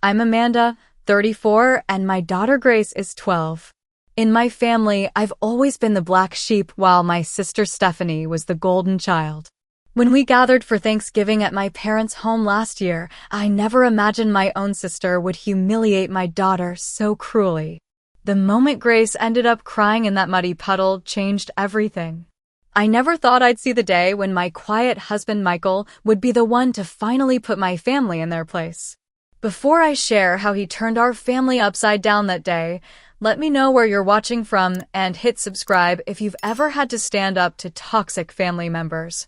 I'm Amanda, 34, and my daughter Grace is 12. In my family, I've always been the black sheep while my sister Stephanie was the golden child. When we gathered for Thanksgiving at my parents' home last year, I never imagined my own sister would humiliate my daughter so cruelly. The moment Grace ended up crying in that muddy puddle changed everything. I never thought I'd see the day when my quiet husband Michael would be the one to finally put my family in their place. Before I share how he turned our family upside down that day, let me know where you're watching from and hit subscribe if you've ever had to stand up to toxic family members.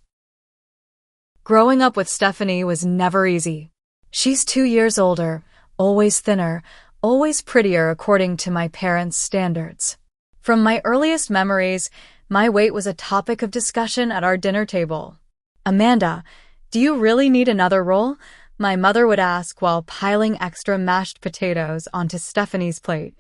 Growing up with Stephanie was never easy. She's 2 years older, always thinner, always prettier according to my parents' standards. From my earliest memories, my weight was a topic of discussion at our dinner table. "Amanda, do you really need another roll?" my mother would ask while piling extra mashed potatoes onto Stephanie's plate.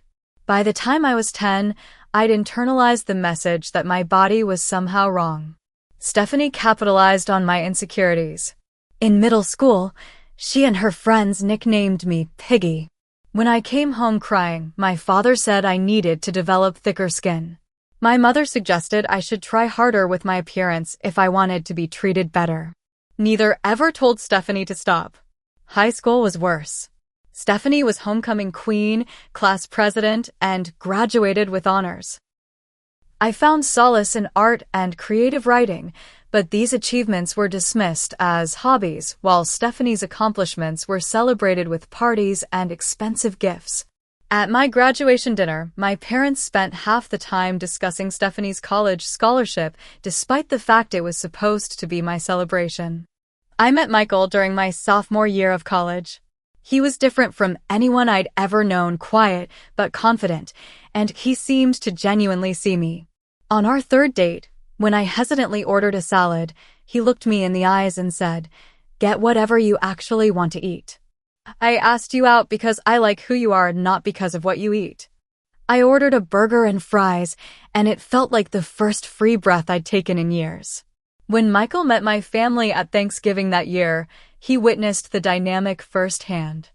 By the time I was 10, I'd internalized the message that my body was somehow wrong. Stephanie capitalized on my insecurities. In middle school, she and her friends nicknamed me Piggy. When I came home crying, my father said I needed to develop thicker skin. My mother suggested I should try harder with my appearance if I wanted to be treated better. Neither ever told Stephanie to stop. High school was worse. Stephanie was homecoming queen, class president, and graduated with honors. I found solace in art and creative writing, but these achievements were dismissed as hobbies, while Stephanie's accomplishments were celebrated with parties and expensive gifts. At my graduation dinner, my parents spent half the time discussing Stephanie's college scholarship, despite the fact it was supposed to be my celebration. I met Michael during my sophomore year of college. He was different from anyone I'd ever known, quiet but confident, and he seemed to genuinely see me. On our third date, when I hesitantly ordered a salad, he looked me in the eyes and said, "Get whatever you actually want to eat. I asked you out because I like who you are, not because of what you eat." I ordered a burger and fries, and it felt like the first free breath I'd taken in years. When Michael met my family at Thanksgiving that year, he witnessed the dynamic firsthand.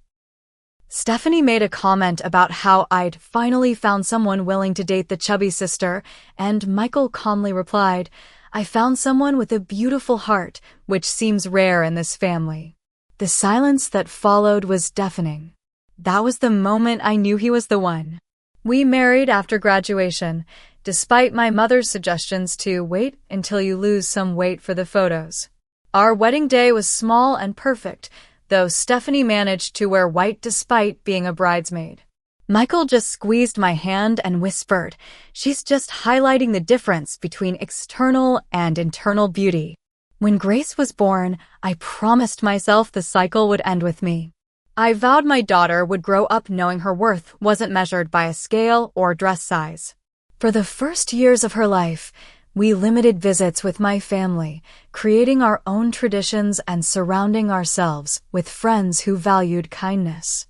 Stephanie made a comment about how I'd finally found someone willing to date the chubby sister, and Michael calmly replied, "I found someone with a beautiful heart, which seems rare in this family." The silence that followed was deafening. That was the moment I knew he was the one. We married after graduation, despite my mother's suggestions to wait until you lose some weight for the photos. Our wedding day was small and perfect, though Stephanie managed to wear white despite being a bridesmaid. Michael just squeezed my hand and whispered, "She's just highlighting the difference between external and internal beauty." When Grace was born, I promised myself the cycle would end with me. I vowed my daughter would grow up knowing her worth wasn't measured by a scale or dress size. For the first years of her life, we limited visits with my family, creating our own traditions and surrounding ourselves with friends who valued kindness.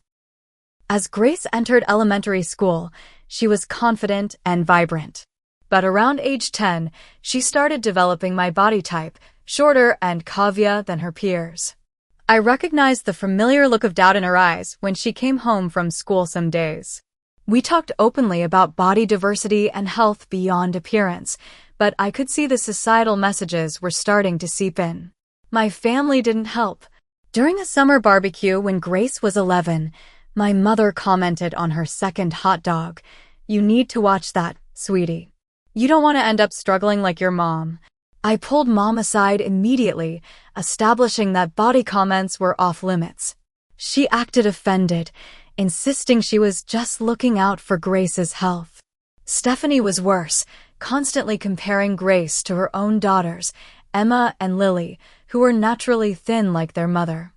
As Grace entered elementary school, she was confident and vibrant. But around age 10, she started developing my body type, shorter and cavia than her peers. I recognized the familiar look of doubt in her eyes when she came home from school some days. We talked openly about body diversity and health beyond appearance, but I could see the societal messages were starting to seep in. My family didn't help. During a summer barbecue when Grace was 11, my mother commented on her second hot dog, "You need to watch that, sweetie. You don't want to end up struggling like your mom." I pulled Mom aside immediately, establishing that body comments were off limits. She acted offended, insisting she was just looking out for Grace's health. Stephanie was worse, constantly comparing Grace to her own daughters, Emma and Lily, who were naturally thin like their mother.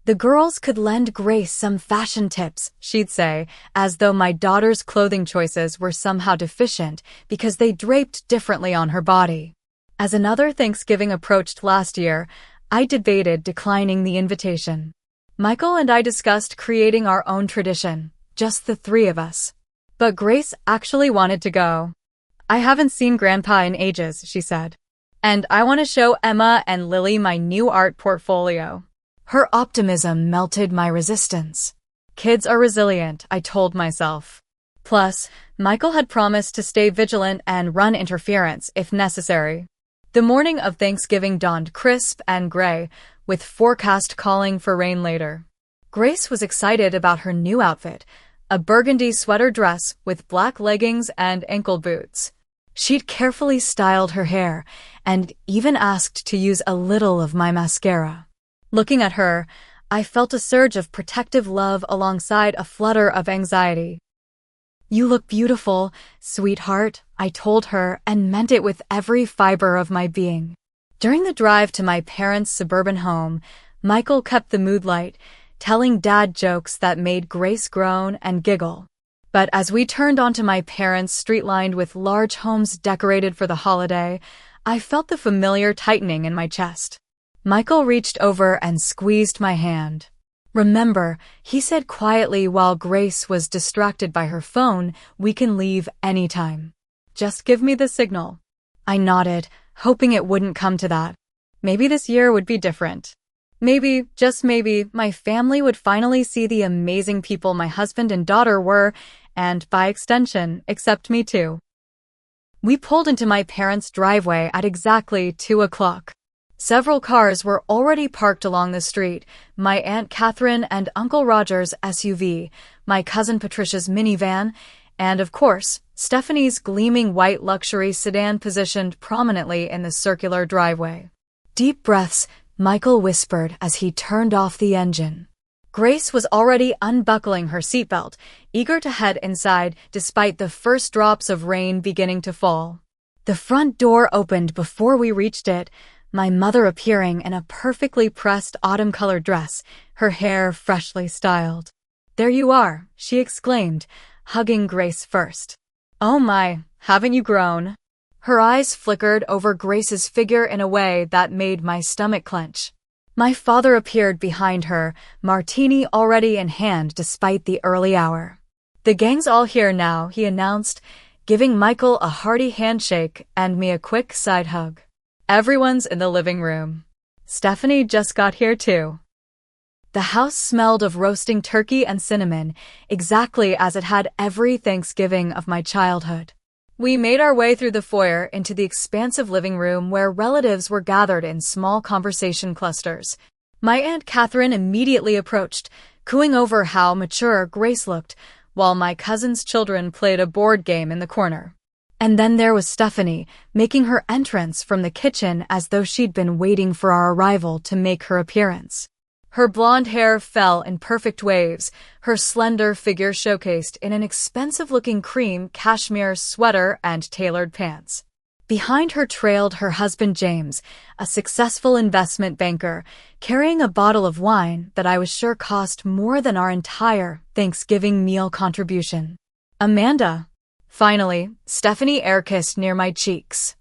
"The girls could lend Grace some fashion tips," she'd say, as though my daughter's clothing choices were somehow deficient because they draped differently on her body. As another Thanksgiving approached last year, I debated declining the invitation. Michael and I discussed creating our own tradition, just the three of us. But Grace actually wanted to go. "I haven't seen Grandpa in ages," she said. "And I want to show Emma and Lily my new art portfolio." Her optimism melted my resistance. Kids are resilient, I told myself. Plus, Michael had promised to stay vigilant and run interference if necessary. The morning of Thanksgiving dawned crisp and gray, with forecast calling for rain later. Grace was excited about her new outfit, a burgundy sweater dress with black leggings and ankle boots. She'd carefully styled her hair and even asked to use a little of my mascara. Looking at her, I felt a surge of protective love alongside a flutter of anxiety. "You look beautiful, sweetheart," I told her and meant it with every fiber of my being. During the drive to my parents' suburban home, Michael kept the mood light, telling dad jokes that made Grace groan and giggle. But as we turned onto my parents' street lined with large homes decorated for the holiday, I felt the familiar tightening in my chest. Michael reached over and squeezed my hand. "Remember," he said quietly while Grace was distracted by her phone, "we can leave anytime. Just give me the signal." I nodded, hoping it wouldn't come to that. Maybe this year would be different. Maybe, just maybe, my family would finally see the amazing people my husband and daughter were, and by extension, accept me too. We pulled into my parents' driveway at exactly 2 o'clock. Several cars were already parked along the street, my Aunt Catherine and Uncle Roger's SUV, my cousin Patricia's minivan, and of course, Stephanie's gleaming white luxury sedan positioned prominently in the circular driveway. "Deep breaths," Michael whispered as he turned off the engine. Grace was already unbuckling her seatbelt, eager to head inside despite the first drops of rain beginning to fall. The front door opened before we reached it, my mother appearing in a perfectly pressed autumn-colored dress, her hair freshly styled. "There you are," she exclaimed, hugging Grace first. "Oh my, haven't you grown?" Her eyes flickered over Grace's figure in a way that made my stomach clench. My father appeared behind her, martini already in hand despite the early hour. "The gang's all here now," he announced, giving Michael a hearty handshake and me a quick side hug. "Everyone's in the living room. Stephanie just got here too." The house smelled of roasting turkey and cinnamon, exactly as it had every Thanksgiving of my childhood. We made our way through the foyer into the expansive living room where relatives were gathered in small conversation clusters. My Aunt Catherine immediately approached, cooing over how mature Grace looked, while my cousin's children played a board game in the corner. And then there was Stephanie, making her entrance from the kitchen as though she'd been waiting for our arrival to make her appearance. Her blonde hair fell in perfect waves, her slender figure showcased in an expensive-looking cream cashmere sweater and tailored pants. Behind her trailed her husband James, a successful investment banker, carrying a bottle of wine that I was sure cost more than our entire Thanksgiving meal contribution. "Amanda." Finally, Stephanie air-kissed near my cheeks.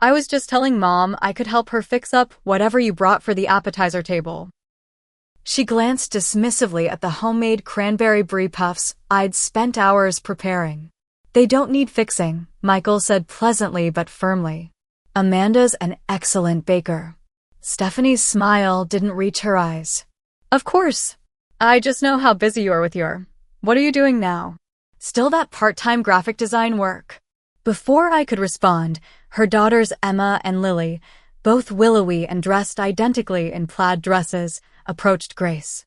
"I was just telling Mom I could help her fix up whatever you brought for the appetizer table." She glanced dismissively at the homemade cranberry brie puffs I'd spent hours preparing. "They don't need fixing," Michael said pleasantly but firmly. "Amanda's an excellent baker." Stephanie's smile didn't reach her eyes. "Of course. I just know how busy you are with your... What are you doing now?" "Still that part-time graphic design work." Before I could respond, her daughters Emma and Lily, both willowy and dressed identically in plaid dresses, approached Grace.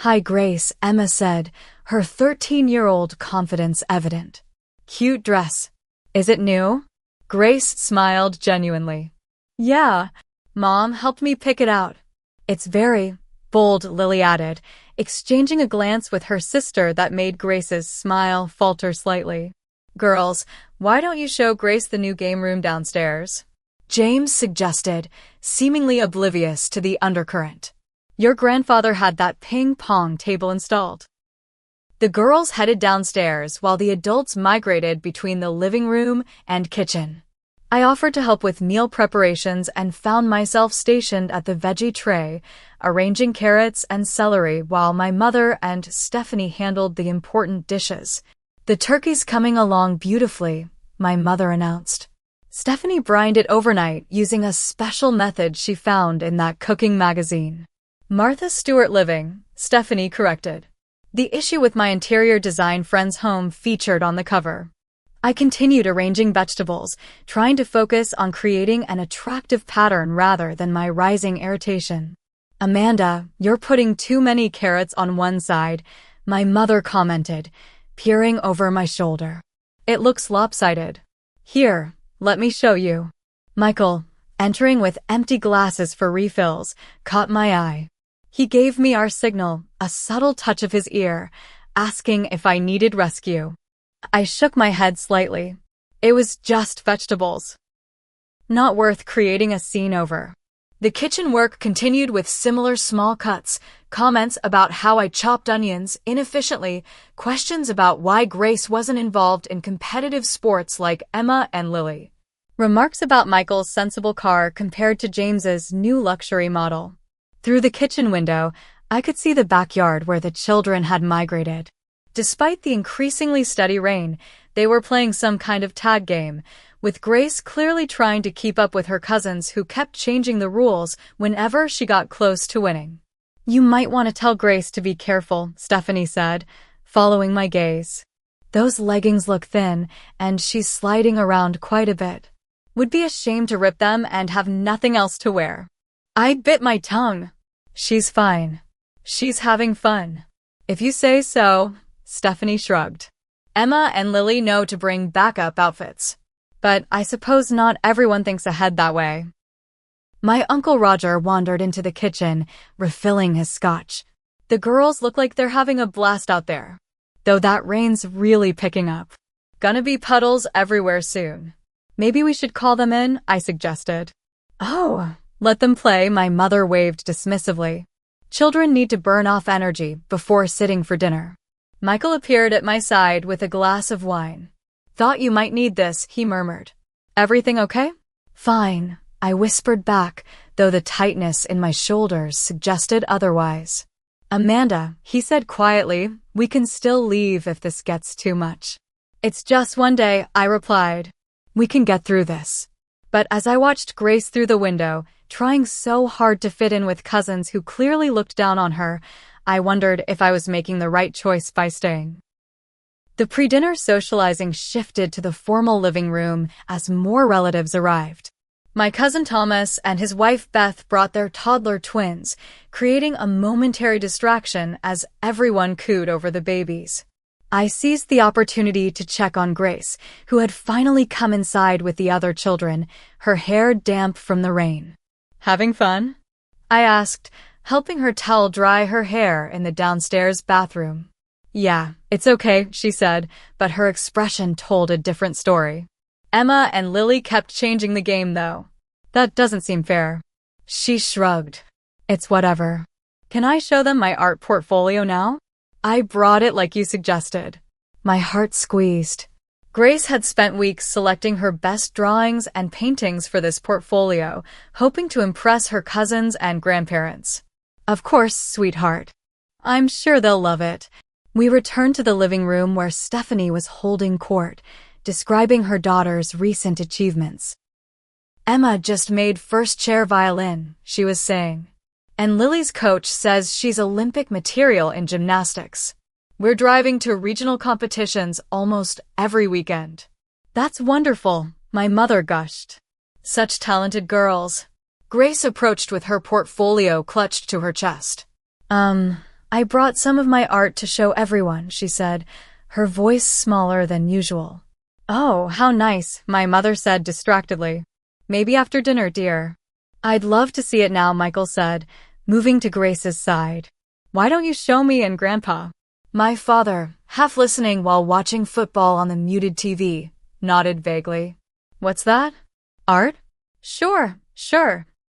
"Hi, Grace," Emma said, her 13-year-old confidence evident. "Cute dress. Is it new?" Grace smiled genuinely. "Yeah, Mom helped me pick it out." "It's very bold," Lily added, exchanging a glance with her sister that made Grace's smile falter slightly. "Girls, why don't you show Grace the new game room downstairs?" James suggested, seemingly oblivious to the undercurrent. "Your grandfather had that ping-pong table installed." The girls headed downstairs while the adults migrated between the living room and kitchen. I offered to help with meal preparations and found myself stationed at the veggie tray, arranging carrots and celery while my mother and Stephanie handled the important dishes. "The turkey's coming along beautifully," my mother announced. Stephanie brined it overnight using a special method she found in that cooking magazine. "Martha Stewart Living," Stephanie corrected. The issue with my interior design friend's home featured on the cover. I continued arranging vegetables, trying to focus on creating an attractive pattern rather than my rising irritation. "Amanda, you're putting too many carrots on one side," my mother commented, peering over my shoulder. "It looks lopsided." "Here, let me show you." Michael, entering with empty glasses for refills, caught my eye. He gave me our signal, a subtle touch of his ear, asking if I needed rescue. I shook my head slightly. It was just vegetables. Not worth creating a scene over. The kitchen work continued with similar small cuts, comments about how I chopped onions inefficiently, questions about why Grace wasn't involved in competitive sports like Emma and Lily. Remarks about Michael's sensible car compared to James's new luxury model. Through the kitchen window, I could see the backyard where the children had migrated. Despite the increasingly steady rain, they were playing some kind of tag game, with Grace clearly trying to keep up with her cousins who kept changing the rules whenever she got close to winning. "You might want to tell Grace to be careful," Stephanie said, following my gaze. "Those leggings look thin, and she's sliding around quite a bit. Would be a shame to rip them and have nothing else to wear." I bit my tongue. "She's fine. She's having fun." "If you say so," Stephanie shrugged. "Emma and Lily know to bring backup outfits. But I suppose not everyone thinks ahead that way." My Uncle Roger wandered into the kitchen, refilling his scotch. "The girls look like they're having a blast out there. Though that rain's really picking up. Gonna be puddles everywhere soon. Maybe we should call them in," I suggested. "Oh, let them play," my mother waved dismissively. "Children need to burn off energy before sitting for dinner." Michael appeared at my side with a glass of wine. "Thought you might need this," he murmured. "Everything okay?" "Fine," I whispered back, though the tightness in my shoulders suggested otherwise. "Amanda," he said quietly, "we can still leave if this gets too much." "It's just one day," I replied. "We can get through this." But as I watched Grace through the window, trying so hard to fit in with cousins who clearly looked down on her, I wondered if I was making the right choice by staying. The pre-dinner socializing shifted to the formal living room as more relatives arrived. My cousin Thomas and his wife Beth brought their toddler twins, creating a momentary distraction as everyone cooed over the babies. I seized the opportunity to check on Grace, who had finally come inside with the other children, her hair damp from the rain. "Having fun?" I asked, helping her towel dry her hair in the downstairs bathroom. "Yeah, it's okay," she said, but her expression told a different story. "Emma and Lily kept changing the game, though. That doesn't seem fair." She shrugged. "It's whatever. Can I show them my art portfolio now?" I brought it like you suggested. My heart squeezed. Grace had spent weeks selecting her best drawings and paintings for this portfolio, hoping to impress her cousins and grandparents. "Of course, sweetheart. I'm sure they'll love it." We returned to the living room where Stephanie was holding court, describing her daughter's recent achievements. "Emma just made first chair violin," she was saying. "And Lily's coach says she's Olympic material in gymnastics. We're driving to regional competitions almost every weekend." "That's wonderful," my mother gushed. "Such talented girls." Grace approached with her portfolio clutched to her chest. I brought some of my art to show everyone," she said, her voice smaller than usual. "Oh, how nice," my mother said distractedly. "Maybe after dinner, dear." "I'd love to see it now," Michael said, moving to Grace's side. "Why don't you show me and Grandpa?" My father, half listening while watching football on the muted TV, nodded vaguely. "What's that? Art? Sure.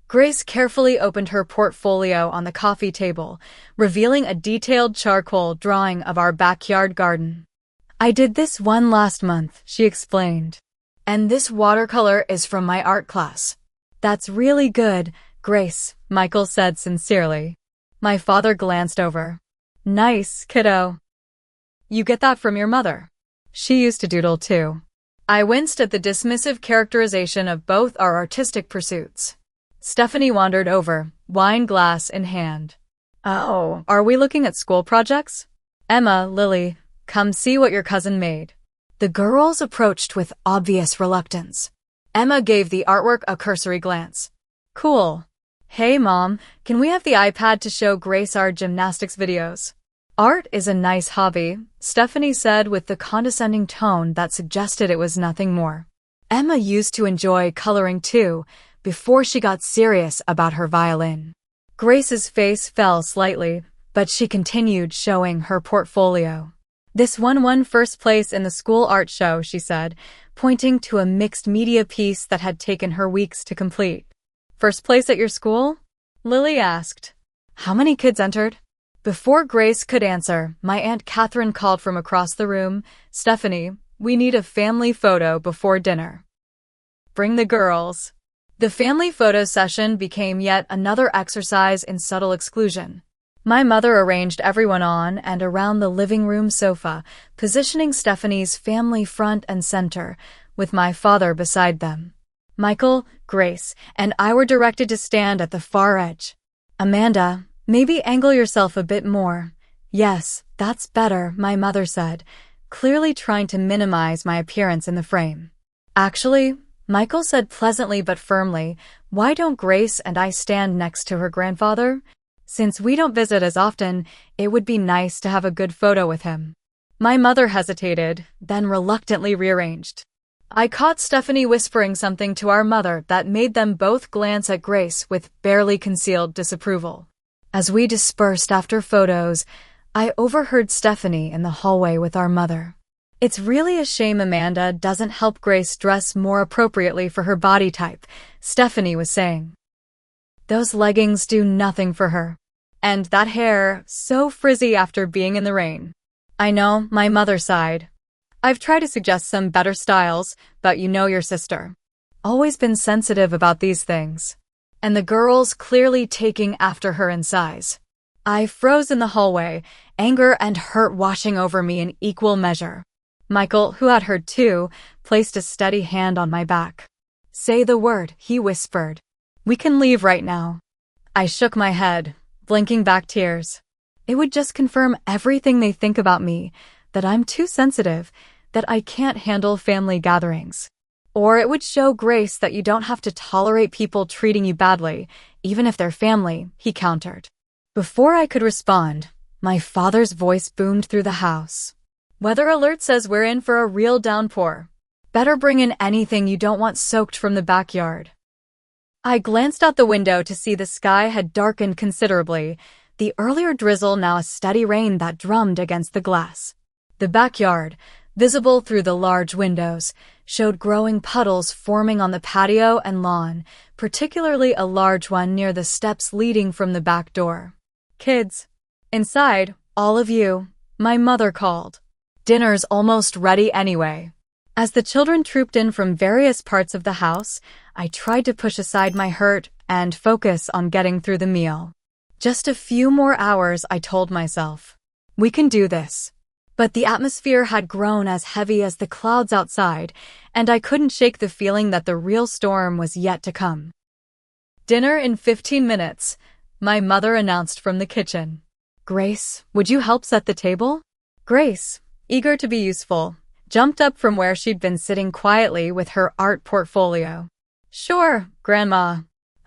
Grace carefully opened her portfolio on the coffee table, revealing a detailed charcoal drawing of our backyard garden. "I did this one last month," she explained. "And this watercolor is from my art class." "That's really good, Grace," Michael said sincerely. My father glanced over. "Nice, kiddo. You get that from your mother." She used to doodle too. I winced at the dismissive characterization of both our artistic pursuits. Stephanie wandered over, wine glass in hand. "Oh, are we looking at school projects?" Emma, Lily, come see what your cousin made. The girls approached with obvious reluctance. Emma gave the artwork a cursory glance. Cool. Hey, Mom, can we have the iPad to show Grace our gymnastics videos? Art is a nice hobby, Stephanie said with the condescending tone that suggested it was nothing more. Emma used to enjoy coloring too, before she got serious about her violin. Grace's face fell slightly, but she continued showing her portfolio. This won first place in the school art show, she said, pointing to a mixed media piece that had taken her weeks to complete. First place at your school? Lily asked. How many kids entered? Before Grace could answer, my Aunt Catherine called from across the room, Stephanie, we need a family photo before dinner. Bring the girls. The family photo session became yet another exercise in subtle exclusion. My mother arranged everyone on and around the living room sofa, positioning Stephanie's family front and center, with my father beside them. Michael, Grace, and I were directed to stand at the far edge. Amanda, maybe angle yourself a bit more. Yes, that's better, my mother said, clearly trying to minimize my appearance in the frame. Actually, Michael said pleasantly but firmly, why don't Grace and I stand next to her grandfather? Since we don't visit as often, it would be nice to have a good photo with him. My mother hesitated, then reluctantly rearranged. I caught Stephanie whispering something to our mother that made them both glance at Grace with barely concealed disapproval. As we dispersed after photos, I overheard Stephanie in the hallway with our mother. It's really a shame Amanda doesn't help Grace dress more appropriately for her body type, Stephanie was saying. Those leggings do nothing for her. And that hair, so frizzy after being in the rain. I know, my mother sighed. I've tried to suggest some better styles, but you know your sister. Always been sensitive about these things. And the girls clearly taking after her in size. I froze in the hallway, anger and hurt washing over me in equal measure. Michael, who had heard too, placed a steady hand on my back. Say the word, he whispered. We can leave right now. I shook my head, blinking back tears. It would just confirm everything they think about me, that I'm too sensitive, that I can't handle family gatherings. Or it would show Grace that you don't have to tolerate people treating you badly, even if they're family, he countered. Before I could respond, my father's voice boomed through the house. Weather alert says we're in for a real downpour. Better bring in anything you don't want soaked from the backyard. I glanced out the window to see the sky had darkened considerably, the earlier drizzle now a steady rain that drummed against the glass. The backyard, visible through the large windows, showed growing puddles forming on the patio and lawn, particularly a large one near the steps leading from the back door. Kids. Inside, all of you, my mother called. Dinner's almost ready anyway. As the children trooped in from various parts of the house, I tried to push aside my hurt and focus on getting through the meal. Just a few more hours, I told myself. We can do this. But the atmosphere had grown as heavy as the clouds outside, and I couldn't shake the feeling that the real storm was yet to come. Dinner in 15 minutes, my mother announced from the kitchen. Grace, would you help set the table? Grace, eager to be useful, jumped up from where she'd been sitting quietly with her art portfolio. Sure, Grandma.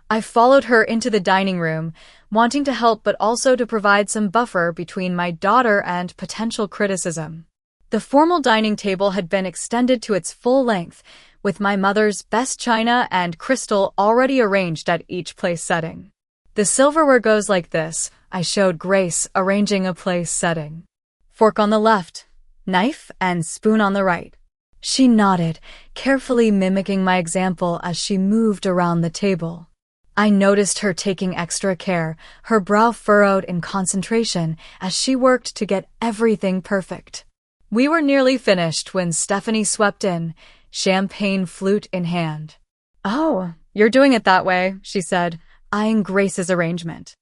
I followed her into the dining room, wanting to help but also to provide some buffer between my daughter and potential criticism. The formal dining table had been extended to its full length, with my mother's best china and crystal already arranged at each place setting. The silverware goes like this, I showed Grace, arranging a place setting. Fork on the left, knife and spoon on the right. She nodded, carefully mimicking my example as she moved around the table. I noticed her taking extra care, her brow furrowed in concentration as she worked to get everything perfect. We were nearly finished when Stephanie swept in, champagne flute in hand. Oh, you're doing it that way, she said, eyeing Grace's arrangement.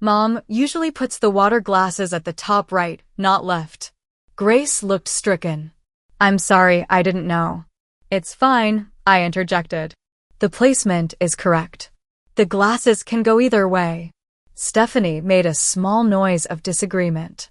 Mom usually puts the water glasses at the top right, not left. Grace looked stricken. I'm sorry, I didn't know. It's fine, I interjected. The placement is correct. The glasses can go either way. Stephanie made a small noise of disagreement.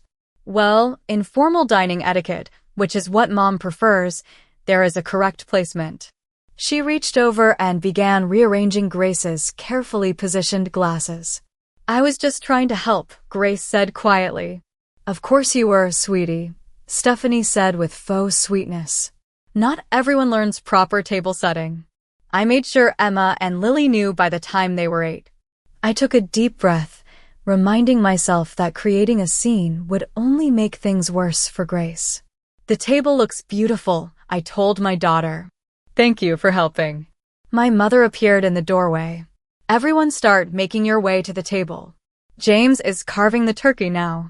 Well, in formal dining etiquette, which is what Mom prefers, there is a correct placement. She reached over and began rearranging Grace's carefully positioned glasses. I was just trying to help, Grace said quietly. Of course you were, sweetie, Stephanie said with faux sweetness. Not everyone learns proper table setting. I made sure Emma and Lily knew by the time they were 8. I took a deep breath, reminding myself that creating a scene would only make things worse for Grace. The table looks beautiful, I told my daughter. Thank you for helping. My mother appeared in the doorway. Everyone start making your way to the table. James is carving the turkey now.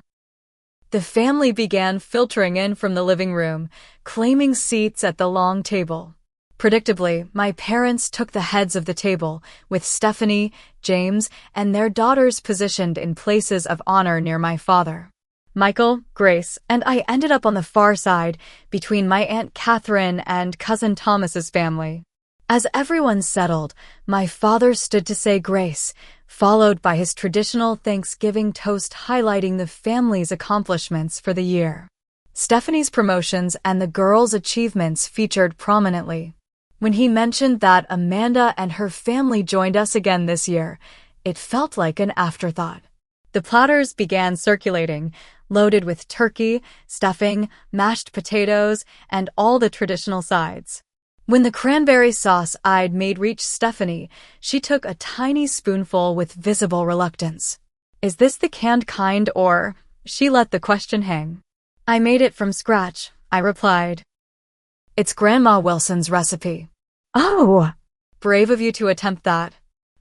The family began filtering in from the living room, claiming seats at the long table. Predictably, my parents took the heads of the table, with Stephanie, James, and their daughters positioned in places of honor near my father. Michael, Grace, and I ended up on the far side, between my Aunt Catherine and Cousin Thomas's family. As everyone settled, my father stood to say grace, followed by his traditional Thanksgiving toast highlighting the family's accomplishments for the year. Stephanie's promotions and the girls' achievements featured prominently. When he mentioned that Amanda and her family joined us again this year, it felt like an afterthought. The platters began circulating, loaded with turkey, stuffing, mashed potatoes, and all the traditional sides. When the cranberry sauce I'd made reached Stephanie, she took a tiny spoonful with visible reluctance. Is this the canned kind or? She let the question hang. I made it from scratch, I replied. It's Grandma Wilson's recipe. Oh! Brave of you to attempt that.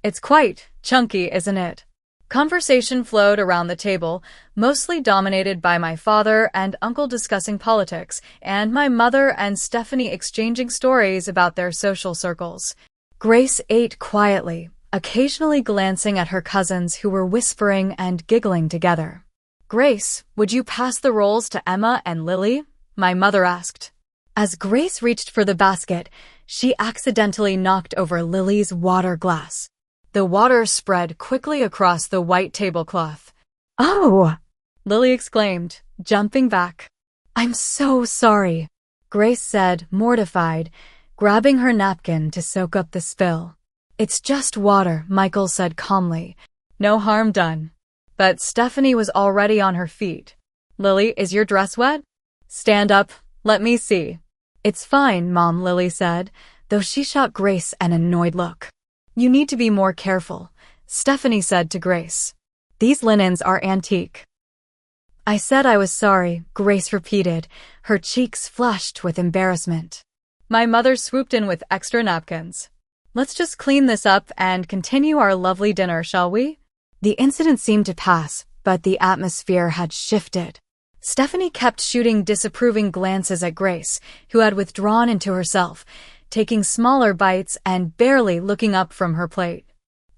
It's quite chunky, isn't it? Conversation flowed around the table, mostly dominated by my father and uncle discussing politics, and my mother and Stephanie exchanging stories about their social circles. Grace ate quietly, occasionally glancing at her cousins who were whispering and giggling together. Grace, would you pass the rolls to Emma and Lily? My mother asked. As Grace reached for the basket, she accidentally knocked over Lily's water glass. The water spread quickly across the white tablecloth. Oh! Lily exclaimed, jumping back. I'm so sorry, Grace said, mortified, grabbing her napkin to soak up the spill. It's just water, Michael said calmly. No harm done. But Stephanie was already on her feet. Lily, is your dress wet? Stand up, let me see. It's fine, Mom, Lily said, though she shot Grace an annoyed look. You need to be more careful, Stephanie said to Grace. These linens are antique. I said I was sorry, Grace repeated, her cheeks flushed with embarrassment. My mother swooped in with extra napkins. Let's just clean this up and continue our lovely dinner, shall we? The incident seemed to pass, but the atmosphere had shifted. Stephanie kept shooting disapproving glances at Grace, who had withdrawn into herself, taking smaller bites and barely looking up from her plate.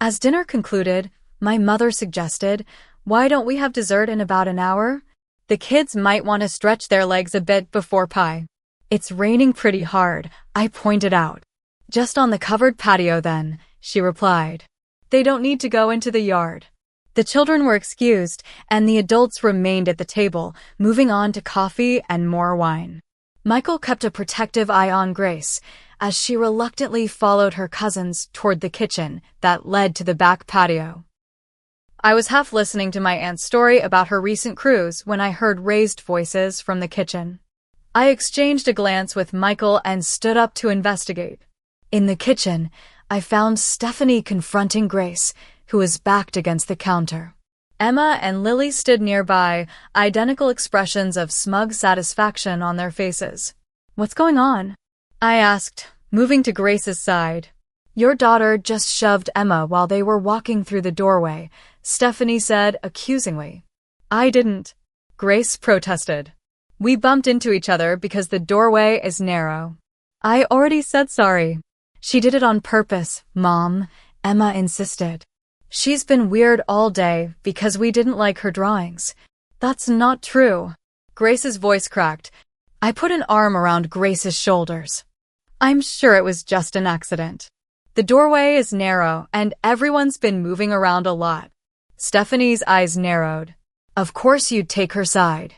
As dinner concluded, my mother suggested, why don't we have dessert in about an hour? The kids might want to stretch their legs a bit before pie. It's raining pretty hard, I pointed out. Just on the covered patio then, she replied. They don't need to go into the yard. The children were excused, and the adults remained at the table, moving on to coffee and more wine. Michael kept a protective eye on Grace, as she reluctantly followed her cousins toward the kitchen that led to the back patio. I was half listening to my aunt's story about her recent cruise when I heard raised voices from the kitchen. I exchanged a glance with Michael and stood up to investigate. In the kitchen, I found Stephanie confronting Grace, who was backed against the counter. Emma and Lily stood nearby, identical expressions of smug satisfaction on their faces. What's going on? I asked, moving to Grace's side. Your daughter just shoved Emma while they were walking through the doorway, Stephanie said accusingly. I didn't, Grace protested. We bumped into each other because the doorway is narrow. I already said sorry. She did it on purpose, Mom, Emma insisted. She's been weird all day because we didn't like her drawings. That's not true. Grace's voice cracked. I put an arm around Grace's shoulders. I'm sure it was just an accident. The doorway is narrow and everyone's been moving around a lot. Stephanie's eyes narrowed. Of course you'd take her side.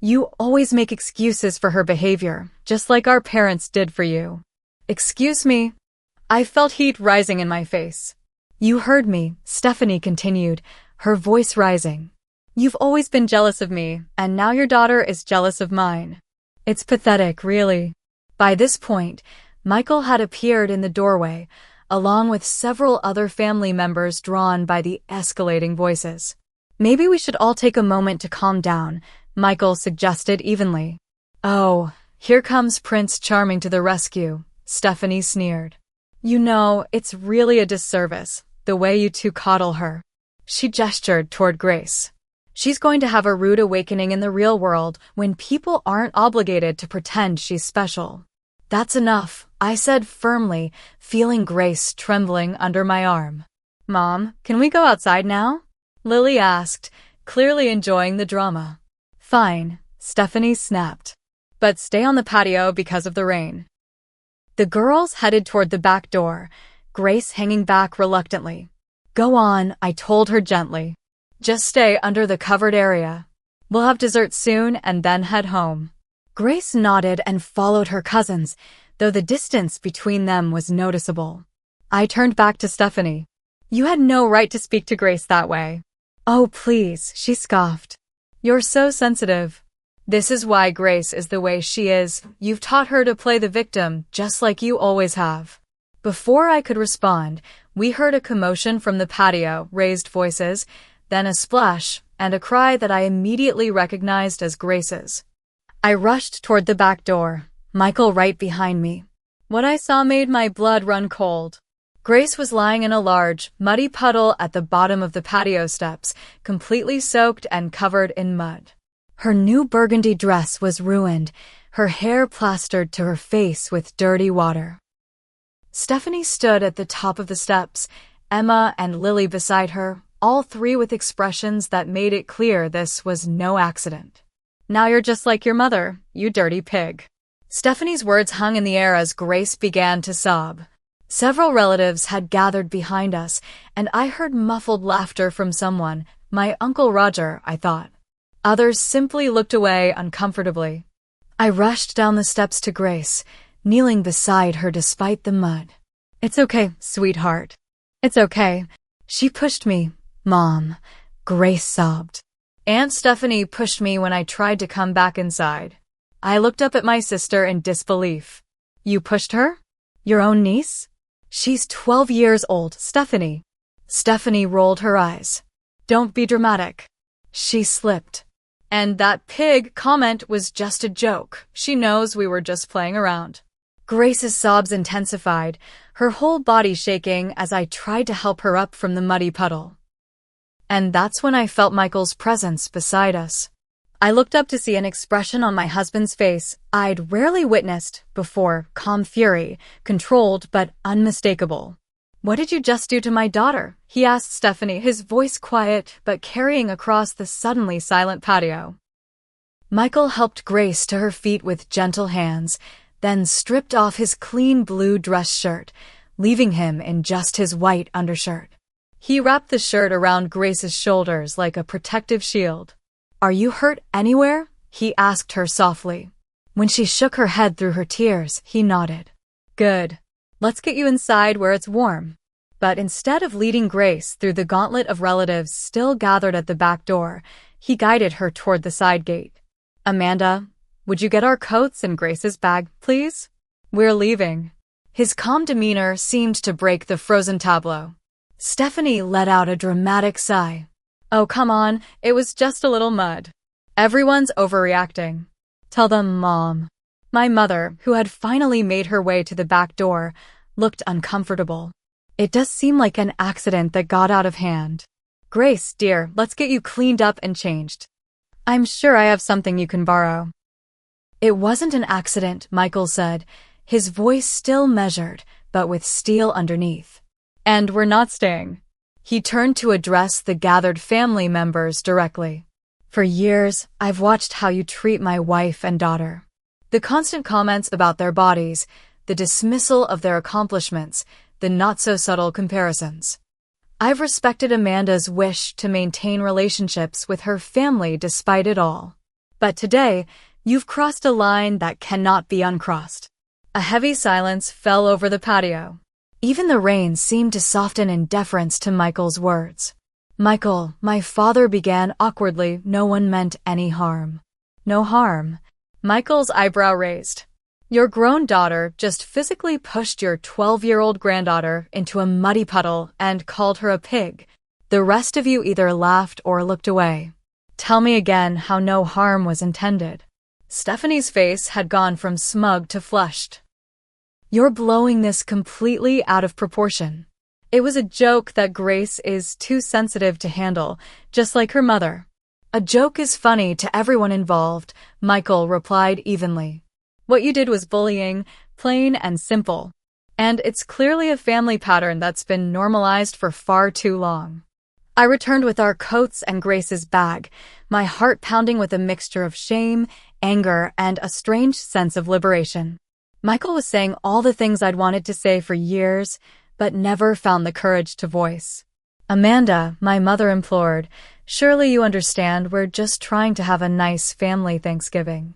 You always make excuses for her behavior, just like our parents did for you. Excuse me? I felt heat rising in my face. You heard me, Stephanie continued, her voice rising. You've always been jealous of me, and now your daughter is jealous of mine. It's pathetic, really. By this point, Michael had appeared in the doorway, along with several other family members drawn by the escalating voices. Maybe we should all take a moment to calm down, Michael suggested evenly. Oh, here comes Prince Charming to the rescue, Stephanie sneered. You know, it's really a disservice, the way you two coddle her. She gestured toward Grace. She's going to have a rude awakening in the real world when people aren't obligated to pretend she's special. That's enough, I said firmly, feeling Grace trembling under my arm. Mom, can we go outside now? Lily asked, clearly enjoying the drama. Fine, Stephanie snapped. But stay on the patio because of the rain. The girls headed toward the back door, Grace hanging back reluctantly. Go on, I told her gently. Just stay under the covered area. We'll have dessert soon and then head home. Grace nodded and followed her cousins, though the distance between them was noticeable. I turned back to Stephanie. You had no right to speak to Grace that way. Oh, please, she scoffed. You're so sensitive. This is why Grace is the way she is. You've taught her to play the victim, just like you always have. Before I could respond, we heard a commotion from the patio, raised voices, then a splash, and a cry that I immediately recognized as Grace's. I rushed toward the back door, Michael right behind me. What I saw made my blood run cold. Grace was lying in a large, muddy puddle at the bottom of the patio steps, completely soaked and covered in mud. Her new burgundy dress was ruined, her hair plastered to her face with dirty water. Stephanie stood at the top of the steps, Emma and Lily beside her, all three with expressions that made it clear this was no accident. Now you're just like your mother, you dirty pig. Stephanie's words hung in the air as Grace began to sob. Several relatives had gathered behind us, and I heard muffled laughter from someone, my Uncle Roger, I thought. Others simply looked away uncomfortably. I rushed down the steps to Grace, kneeling beside her despite the mud. It's okay, sweetheart. It's okay. She pushed me, Mom, Grace sobbed. Aunt Stephanie pushed me when I tried to come back inside. I looked up at my sister in disbelief. You pushed her? Your own niece? She's 12 years old, Stephanie. Stephanie rolled her eyes. Don't be dramatic. She slipped. And that pig comment was just a joke. She knows we were just playing around. Grace's sobs intensified, her whole body shaking as I tried to help her up from the muddy puddle. And that's when I felt Michael's presence beside us. I looked up to see an expression on my husband's face I'd rarely witnessed before, calm fury, controlled but unmistakable. What did you just do to my daughter? He asked Stephanie, his voice quiet but carrying across the suddenly silent patio. Michael helped Grace to her feet with gentle hands, then stripped off his clean blue dress shirt, leaving him in just his white undershirt. He wrapped the shirt around Grace's shoulders like a protective shield. Are you hurt anywhere? He asked her softly. When she shook her head through her tears, he nodded. Good. Let's get you inside where it's warm. But instead of leading Grace through the gauntlet of relatives still gathered at the back door, he guided her toward the side gate. Amanda, would you get our coats and Grace's bag, please? We're leaving. His calm demeanor seemed to break the frozen tableau. Stephanie let out a dramatic sigh. Oh, come on, it was just a little mud. Everyone's overreacting. Tell them, Mom. My mother, who had finally made her way to the back door, looked uncomfortable. It does seem like an accident that got out of hand. Grace, dear, let's get you cleaned up and changed. I'm sure I have something you can borrow. It wasn't an accident, Michael said, his voice still measured, but with steel underneath. And we're not staying. He turned to address the gathered family members directly. For years, I've watched how you treat my wife and daughter. The constant comments about their bodies, the dismissal of their accomplishments, the not-so-subtle comparisons. I've respected Amanda's wish to maintain relationships with her family despite it all. But today, you've crossed a line that cannot be uncrossed." A heavy silence fell over the patio. Even the rain seemed to soften in deference to Michael's words. "Michael," my father began awkwardly, "no one meant any harm." "No harm?" Michael's eyebrow raised. "Your grown daughter just physically pushed your 12-year-old granddaughter into a muddy puddle and called her a pig. The rest of you either laughed or looked away. Tell me again how no harm was intended." Stephanie's face had gone from smug to flushed. "You're blowing this completely out of proportion. It was a joke that Grace is too sensitive to handle, just like her mother." "A joke is funny to everyone involved," Michael replied evenly. "What you did was bullying, plain and simple. And it's clearly a family pattern that's been normalized for far too long." I returned with our coats and Grace's bag, my heart pounding with a mixture of shame, anger, and a strange sense of liberation. Michael was saying all the things I'd wanted to say for years, but never found the courage to voice. "Amanda," my mother implored, "surely you understand we're just trying to have a nice family Thanksgiving.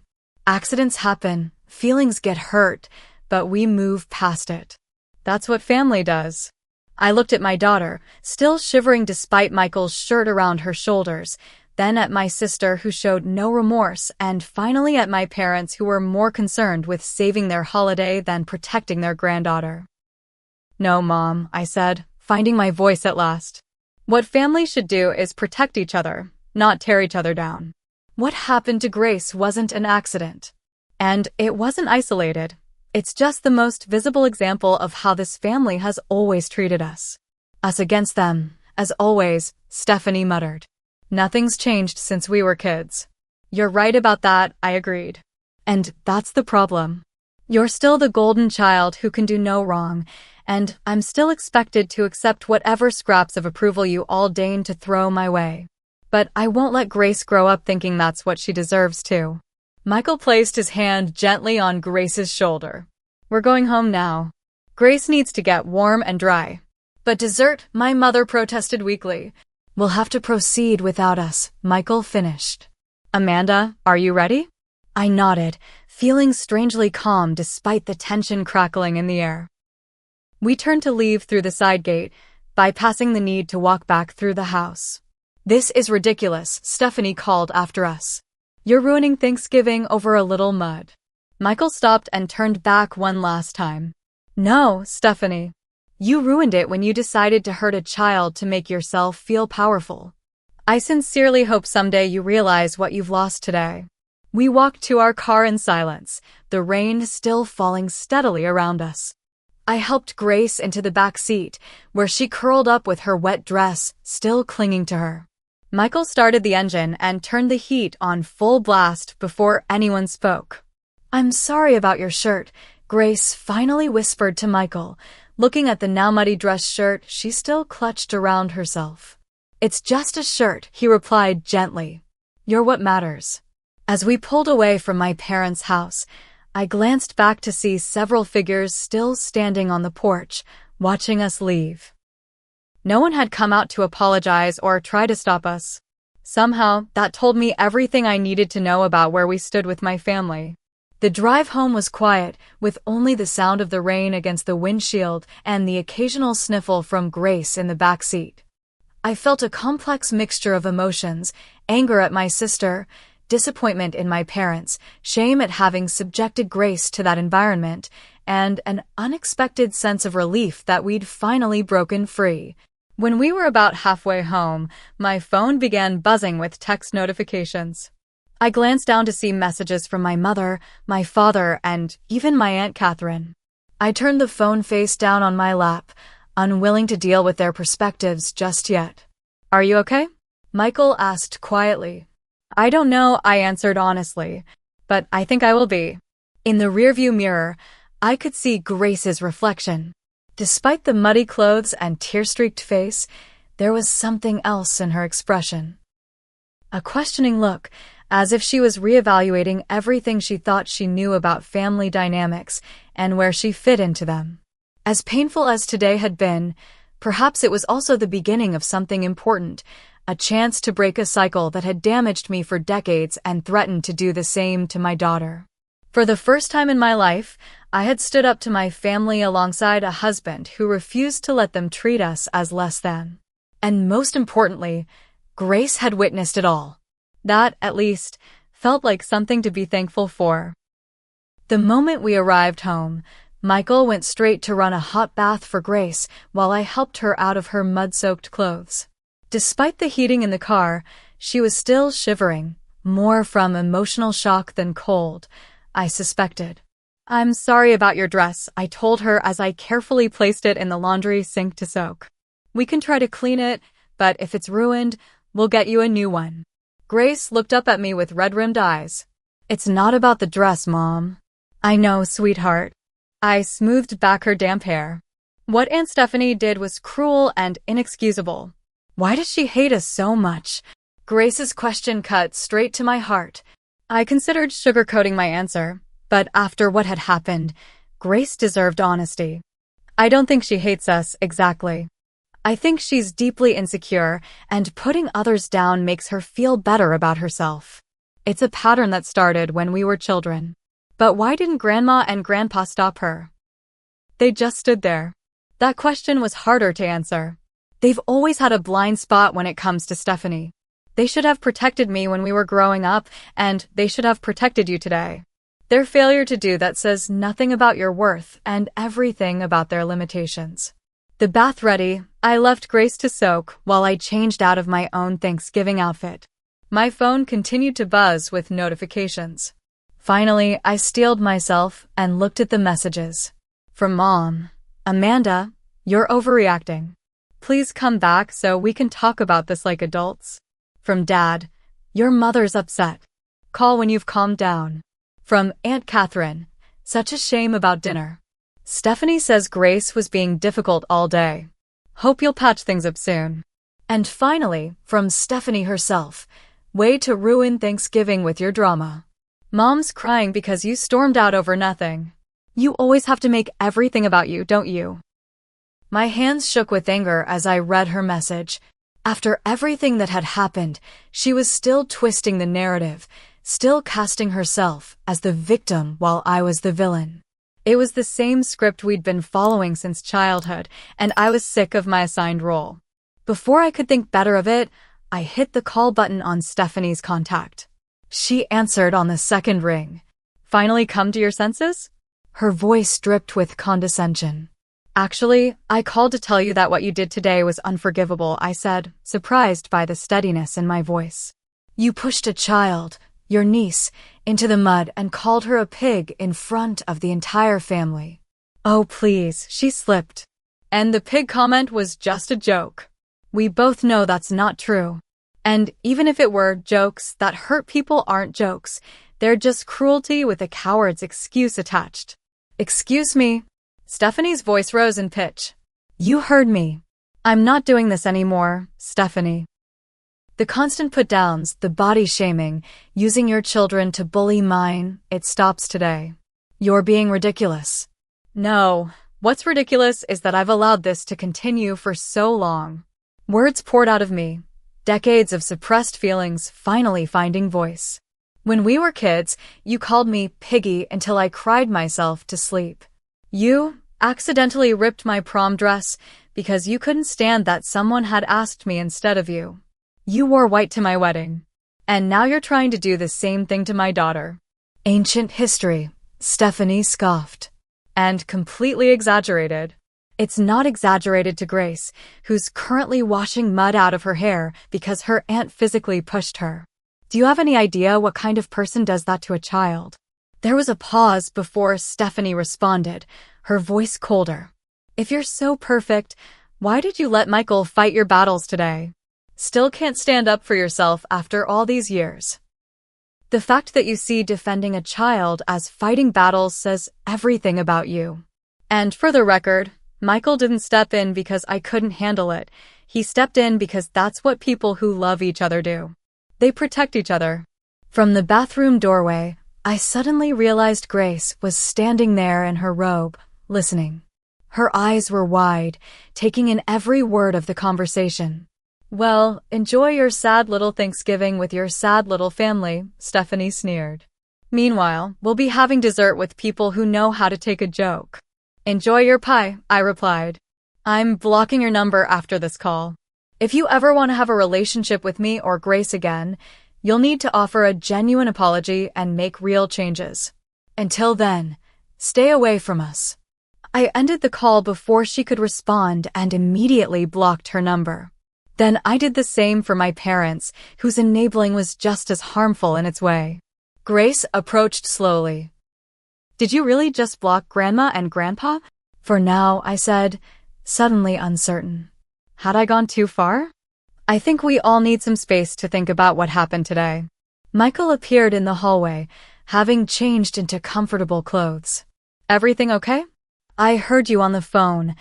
Accidents happen, feelings get hurt, but we move past it. That's what family does." I looked at my daughter, still shivering despite Michael's shirt around her shoulders, then at my sister who showed no remorse, and finally at my parents who were more concerned with saving their holiday than protecting their granddaughter. "No, Mom," I said, finding my voice at last. "What families should do is protect each other, not tear each other down. What happened to Grace wasn't an accident. And it wasn't isolated. It's just the most visible example of how this family has always treated us. Us against them, as always," Stephanie muttered. "Nothing's changed since we were kids." "You're right about that," I agreed. "And that's the problem. You're still the golden child who can do no wrong, and I'm still expected to accept whatever scraps of approval you all deign to throw my way. But I won't let Grace grow up thinking that's what she deserves too." Michael placed his hand gently on Grace's shoulder. "We're going home now. Grace needs to get warm and dry." "But dessert," my mother protested weakly. "We'll have to proceed without us," Michael finished. "Amanda, are you ready?" I nodded, feeling strangely calm despite the tension crackling in the air. We turned to leave through the side gate, bypassing the need to walk back through the house. "This is ridiculous," Stephanie called after us. "You're ruining Thanksgiving over a little mud." Michael stopped and turned back one last time. "No, Stephanie. You ruined it when you decided to hurt a child to make yourself feel powerful. I sincerely hope someday you realize what you've lost today." We walked to our car in silence, the rain still falling steadily around us. I helped Grace into the back seat, where she curled up with her wet dress still clinging to her. Michael started the engine and turned the heat on full blast before anyone spoke. "I'm sorry about your shirt," Grace finally whispered to Michael, looking at the now muddy dress shirt she still clutched around herself. "It's just a shirt," he replied gently. "You're what matters." As we pulled away from my parents' house, I glanced back to see several figures still standing on the porch, watching us leave. No one had come out to apologize or try to stop us. Somehow, that told me everything I needed to know about where we stood with my family. The drive home was quiet, with only the sound of the rain against the windshield and the occasional sniffle from Grace in the back seat. I felt a complex mixture of emotions, anger at my sister, disappointment in my parents, shame at having subjected Grace to that environment, and an unexpected sense of relief that we'd finally broken free. When we were about halfway home, my phone began buzzing with text notifications. I glanced down to see messages from my mother, my father, and even my Aunt Catherine. I turned the phone face down on my lap, unwilling to deal with their perspectives just yet. "Are you okay?" Michael asked quietly. "I don't know," I answered honestly, "but I think I will be." In the rearview mirror, I could see Grace's reflection. Despite the muddy clothes and tear-streaked face, there was something else in her expression. A questioning look, as if she was reevaluating everything she thought she knew about family dynamics and where she fit into them. As painful as today had been, perhaps it was also the beginning of something important, a chance to break a cycle that had damaged me for decades and threatened to do the same to my daughter. For the first time in my life, I had stood up to my family alongside a husband who refused to let them treat us as less than. And most importantly, Grace had witnessed it all. That, at least, felt like something to be thankful for. The moment we arrived home, Michael went straight to run a hot bath for Grace while I helped her out of her mud-soaked clothes. Despite the heating in the car, she was still shivering, more from emotional shock than cold, I suspected. "I'm sorry about your dress," I told her as I carefully placed it in the laundry sink to soak. "We can try to clean it, but if it's ruined, we'll get you a new one." Grace looked up at me with red-rimmed eyes. "It's not about the dress, Mom." "I know, sweetheart." I smoothed back her damp hair. What Aunt Stephanie did was cruel and inexcusable. Why does she hate us so much? Grace's question cut straight to my heart. I considered sugarcoating my answer, but after what had happened, Grace deserved honesty. I don't think she hates us, exactly. I think she's deeply insecure, and putting others down makes her feel better about herself. It's a pattern that started when we were children. But why didn't Grandma and Grandpa stop her? They just stood there. That question was harder to answer. They've always had a blind spot when it comes to Stephanie. They should have protected me when we were growing up, and they should have protected you today. Their failure to do that says nothing about your worth and everything about their limitations. The bath ready, I left Grace to soak while I changed out of my own Thanksgiving outfit. My phone continued to buzz with notifications. Finally, I steeled myself and looked at the messages. From Mom, "Amanda, you're overreacting. Please come back so we can talk about this like adults." From Dad, "Your mother's upset. Call when you've calmed down." From Aunt Catherine, "Such a shame about dinner. Stephanie says Grace was being difficult all day. Hope you'll patch things up soon." And finally, from Stephanie herself, "Way to ruin Thanksgiving with your drama. Mom's crying because you stormed out over nothing. You always have to make everything about you, don't you?" My hands shook with anger as I read her message. After everything that had happened, she was still twisting the narrative, still casting herself as the victim while I was the villain. It was the same script we'd been following since childhood, and I was sick of my assigned role. Before I could think better of it, I hit the call button on Stephanie's contact. She answered on the second ring. "Finally come to your senses?" Her voice dripped with condescension. "Actually, I called to tell you that what you did today was unforgivable," I said, surprised by the steadiness in my voice. "You pushed a child, your niece, into the mud and called her a pig in front of the entire family." "Oh, please," she slipped. "And the pig comment was just a joke. We both know that's not true. And even if it were, jokes that hurt people aren't jokes. They're just cruelty with a coward's excuse attached." "Excuse me." Stephanie's voice rose in pitch. "You heard me. I'm not doing this anymore, Stephanie. The constant put-downs, the body-shaming, using your children to bully mine, it stops today. You're being ridiculous." "No, what's ridiculous is that I've allowed this to continue for so long." Words poured out of me. Decades of suppressed feelings finally finding voice. "When we were kids, you called me Piggy until I cried myself to sleep. You accidentally ripped my prom dress because you couldn't stand that someone had asked me instead of you. You wore white to my wedding. And now you're trying to do the same thing to my daughter." "Ancient history," Stephanie scoffed. "And completely exaggerated." "It's not exaggerated to Grace, who's currently washing mud out of her hair because her aunt physically pushed her. Do you have any idea what kind of person does that to a child?" There was a pause before Stephanie responded, her voice colder. "If you're so perfect, why did you let Michael fight your battles today? Still can't stand up for yourself after all these years. The fact that you see defending a child as fighting battles says everything about you. And for the record, Michael didn't step in because I couldn't handle it. He stepped in because that's what people who love each other do. They protect each other." From the bathroom doorway, I suddenly realized Grace was standing there in her robe, listening. Her eyes were wide, taking in every word of the conversation. Well, enjoy your sad little Thanksgiving with your sad little family, Stephanie sneered. Meanwhile, we'll be having dessert with people who know how to take a joke. Enjoy your pie, I replied. I'm blocking your number after this call. If you ever want to have a relationship with me or Grace again, you'll need to offer a genuine apology and make real changes. Until then, stay away from us. I ended the call before she could respond and immediately blocked her number. Then I did the same for my parents, whose enabling was just as harmful in its way. Grace approached slowly. Did you really just block Grandma and Grandpa? For now, I said, suddenly uncertain. Had I gone too far? I think we all need some space to think about what happened today. Michael appeared in the hallway, having changed into comfortable clothes. Everything okay? I heard you on the phone.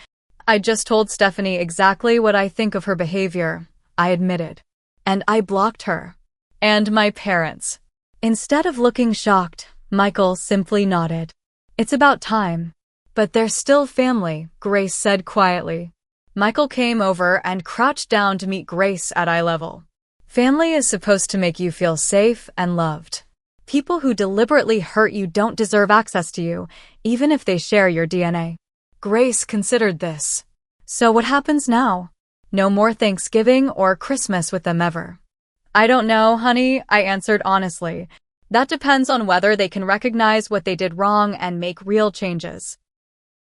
I just told Stephanie exactly what I think of her behavior, I admitted. And I blocked her. And my parents. Instead of looking shocked, Michael simply nodded. It's about time. But they're still family, Grace said quietly. Michael came over and crouched down to meet Grace at eye level. Family is supposed to make you feel safe and loved. People who deliberately hurt you don't deserve access to you, even if they share your DNA. Grace considered this. So what happens now? No more Thanksgiving or Christmas with them ever. I don't know, honey, I answered honestly. That depends on whether they can recognize what they did wrong and make real changes.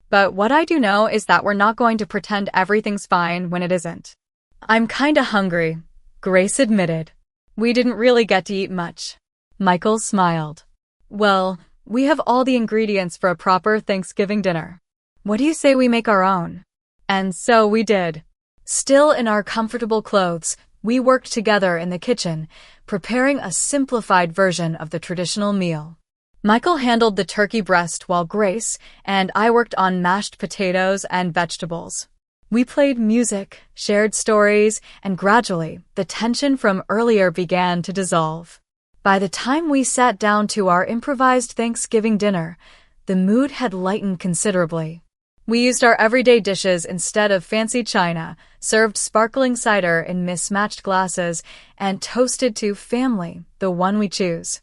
But what I do know is that we're not going to pretend everything's fine when it isn't. I'm kinda hungry, Grace admitted. We didn't really get to eat much. Michael smiled. Well, we have all the ingredients for a proper Thanksgiving dinner. What do you say we make our own? And so we did. Still in our comfortable clothes, we worked together in the kitchen, preparing a simplified version of the traditional meal. Michael handled the turkey breast while Grace and I worked on mashed potatoes and vegetables. We played music, shared stories, and gradually, the tension from earlier began to dissolve. By the time we sat down to our improvised Thanksgiving dinner, the mood had lightened considerably. We used our everyday dishes instead of fancy china, served sparkling cider in mismatched glasses, and toasted to family, the one we choose.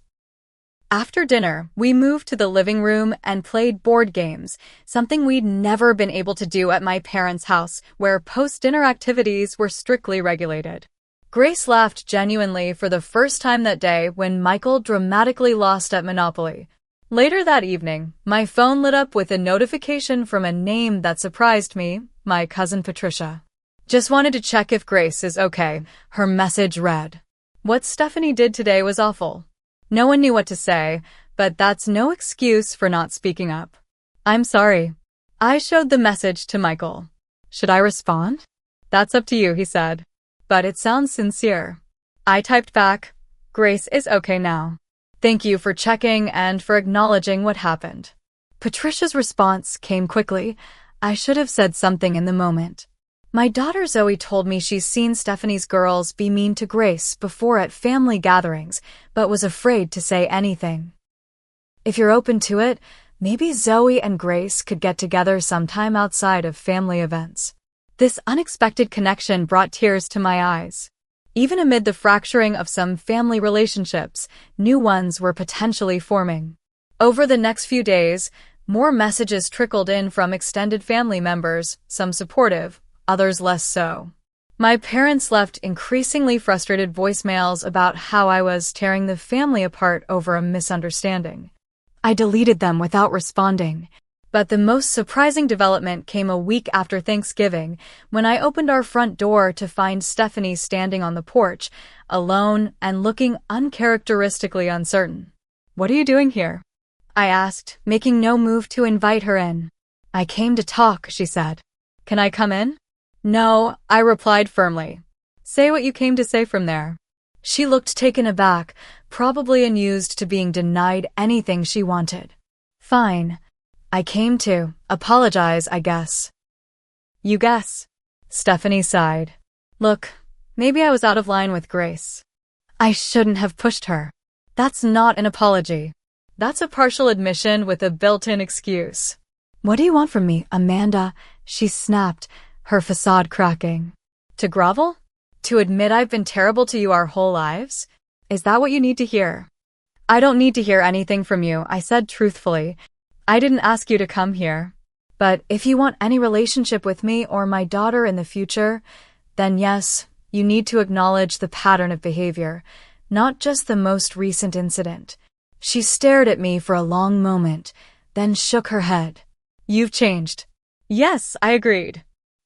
After dinner, we moved to the living room and played board games, something we'd never been able to do at my parents' house, where post-dinner activities were strictly regulated. Grace laughed genuinely for the first time that day when Michael dramatically lost at Monopoly. Later that evening, my phone lit up with a notification from a name that surprised me, my cousin Patricia. Just wanted to check if Grace is okay, her message read. What Stephanie did today was awful. No one knew what to say, but that's no excuse for not speaking up. I'm sorry. I showed the message to Michael. Should I respond? That's up to you, he said. But it sounds sincere. I typed back, Grace is okay now. Thank you for checking and for acknowledging what happened. Patricia's response came quickly. I should have said something in the moment. My daughter Zoe told me she's seen Stephanie's girls be mean to Grace before at family gatherings, but was afraid to say anything. If you're open to it, maybe Zoe and Grace could get together sometime outside of family events. This unexpected connection brought tears to my eyes. Even amid the fracturing of some family relationships, new ones were potentially forming. Over the next few days, more messages trickled in from extended family members, some supportive, others less so. My parents left increasingly frustrated voicemails about how I was tearing the family apart over a misunderstanding. I deleted them without responding. But the most surprising development came a week after Thanksgiving, when I opened our front door to find Stephanie standing on the porch, alone and looking uncharacteristically uncertain. What are you doing here? I asked, making no move to invite her in. I came to talk, she said. Can I come in? No, I replied firmly. Say what you came to say from there. She looked taken aback, probably unused to being denied anything she wanted. Fine. I came to apologize, I guess. You guess. Stephanie sighed. Look, maybe I was out of line with Grace. I shouldn't have pushed her. That's not an apology. That's a partial admission with a built-in excuse. What do you want from me, Amanda? She snapped, her facade cracking. To grovel? To admit I've been terrible to you our whole lives? Is that what you need to hear? I don't need to hear anything from you, I said truthfully. I didn't ask you to come here. But if you want any relationship with me or my daughter in the future, then yes, you need to acknowledge the pattern of behavior, not just the most recent incident. She stared at me for a long moment, then shook her head. You've changed. Yes, I agreed.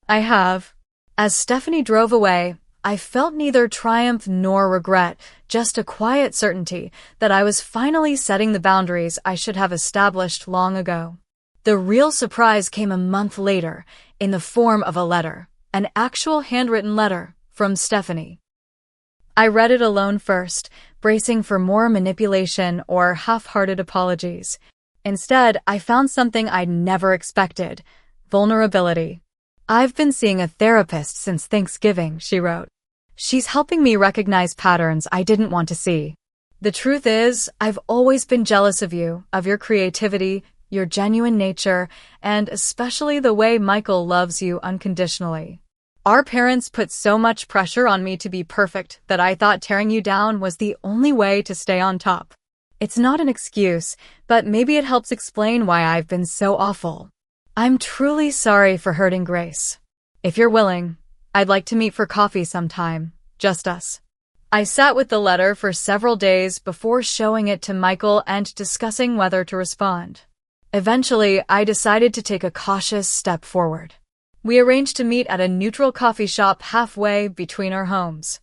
I have. As Stephanie drove away, I felt neither triumph nor regret, just a quiet certainty that I was finally setting the boundaries I should have established long ago. The real surprise came a month later, in the form of a letter, an actual handwritten letter from Stephanie. I read it alone first, bracing for more manipulation or half-hearted apologies. Instead, I found something I'd never expected: vulnerability. I've been seeing a therapist since Thanksgiving, she wrote. She's helping me recognize patterns I didn't want to see. The truth is, I've always been jealous of you, of your creativity, your genuine nature, and especially the way Michael loves you unconditionally. Our parents put so much pressure on me to be perfect that I thought tearing you down was the only way to stay on top. It's not an excuse, but maybe it helps explain why I've been so awful. I'm truly sorry for hurting Grace. If you're willing, I'd like to meet for coffee sometime, just us. I sat with the letter for several days before showing it to Michael and discussing whether to respond. Eventually, I decided to take a cautious step forward. We arranged to meet at a neutral coffee shop halfway between our homes.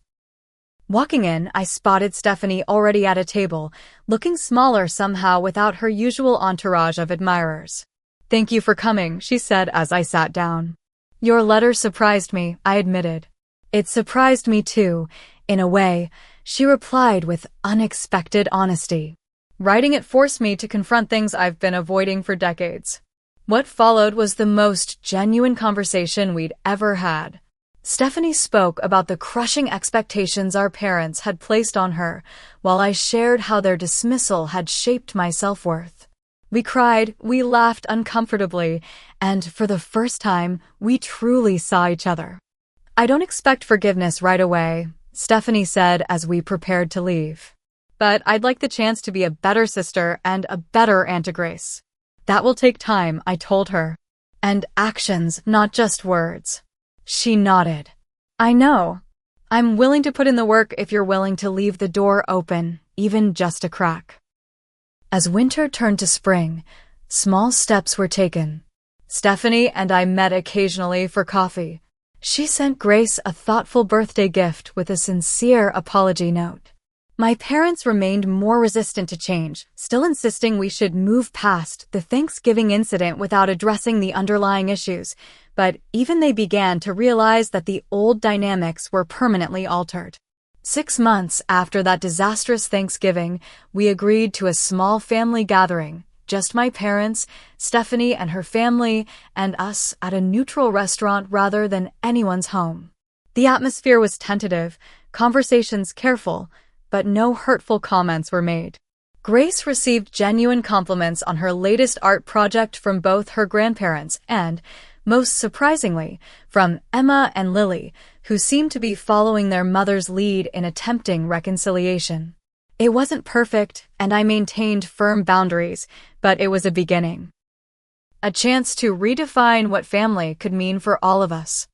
Walking in, I spotted Stephanie already at a table, looking smaller somehow without her usual entourage of admirers. Thank you for coming, she said as I sat down. Your letter surprised me, I admitted. It surprised me too, in a way, she replied with unexpected honesty. Writing it forced me to confront things I've been avoiding for decades. What followed was the most genuine conversation we'd ever had. Stephanie spoke about the crushing expectations our parents had placed on her, while I shared how their dismissal had shaped my self-worth. We cried, we laughed uncomfortably, and for the first time, we truly saw each other. I don't expect forgiveness right away, Stephanie said as we prepared to leave. But I'd like the chance to be a better sister and a better Aunt to Grace. That will take time, I told her. And actions, not just words. She nodded. I know. I'm willing to put in the work if you're willing to leave the door open, even just a crack. As winter turned to spring, small steps were taken. Stephanie and I met occasionally for coffee. She sent Grace a thoughtful birthday gift with a sincere apology note. My parents remained more resistant to change, still insisting we should move past the Thanksgiving incident without addressing the underlying issues, but even they began to realize that the old dynamics were permanently altered. 6 months after that disastrous Thanksgiving, we agreed to a small family gathering, just my parents, Stephanie and her family, and us at a neutral restaurant rather than anyone's home. The atmosphere was tentative, conversations careful, but no hurtful comments were made. Grace received genuine compliments on her latest art project from both her grandparents and, most surprisingly, from Emma and Lily, who seemed to be following their mother's lead in attempting reconciliation. It wasn't perfect, and I maintained firm boundaries, but it was a beginning. A chance to redefine what family could mean for all of us.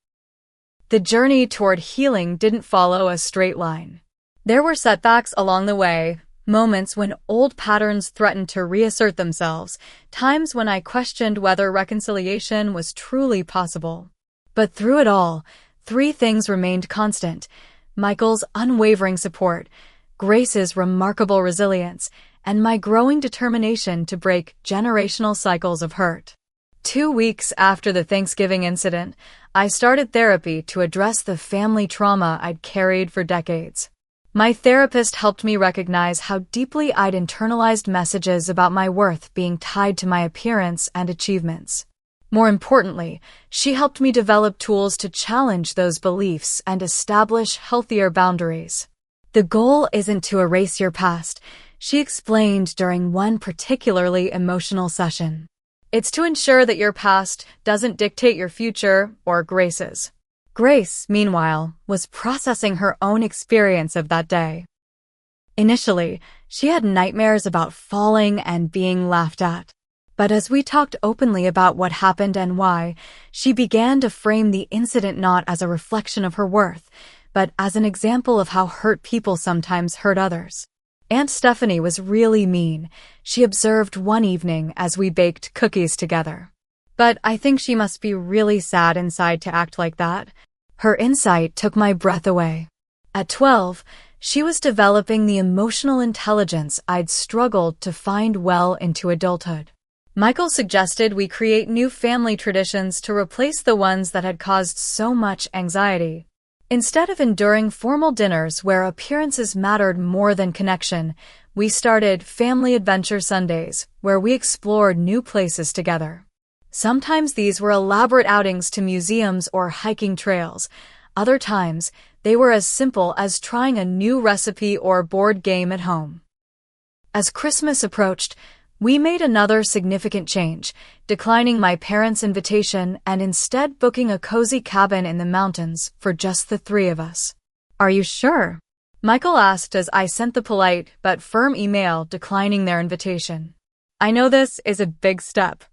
The journey toward healing didn't follow a straight line. There were setbacks along the way, moments when old patterns threatened to reassert themselves, times when I questioned whether reconciliation was truly possible. But through it all, 3 things remained constant: Michael's unwavering support, Grace's remarkable resilience, and my growing determination to break generational cycles of hurt. 2 weeks after the Thanksgiving incident, I started therapy to address the family trauma I'd carried for decades. My therapist helped me recognize how deeply I'd internalized messages about my worth being tied to my appearance and achievements. More importantly, she helped me develop tools to challenge those beliefs and establish healthier boundaries. The goal isn't to erase your past, she explained during one particularly emotional session. It's to ensure that your past doesn't dictate your future or Grace's. Grace, meanwhile, was processing her own experience of that day. Initially, she had nightmares about falling and being laughed at. But as we talked openly about what happened and why, she began to frame the incident not as a reflection of her worth, but as an example of how hurt people sometimes hurt others. Aunt Stephanie was really mean, she observed one evening as we baked cookies together. But I think she must be really sad inside to act like that. Her insight took my breath away. At 12, she was developing the emotional intelligence I'd struggled to find well into adulthood. Michael suggested we create new family traditions to replace the ones that had caused so much anxiety. Instead of enduring formal dinners where appearances mattered more than connection, we started Family Adventure Sundays, where we explored new places together. Sometimes these were elaborate outings to museums or hiking trails. Other times, they were as simple as trying a new recipe or board game at home. As Christmas approached, we made another significant change, declining my parents' invitation and instead booking a cozy cabin in the mountains for just the three of us. "Are you sure?" Michael asked as I sent the polite but firm email declining their invitation. "I know this is a big step."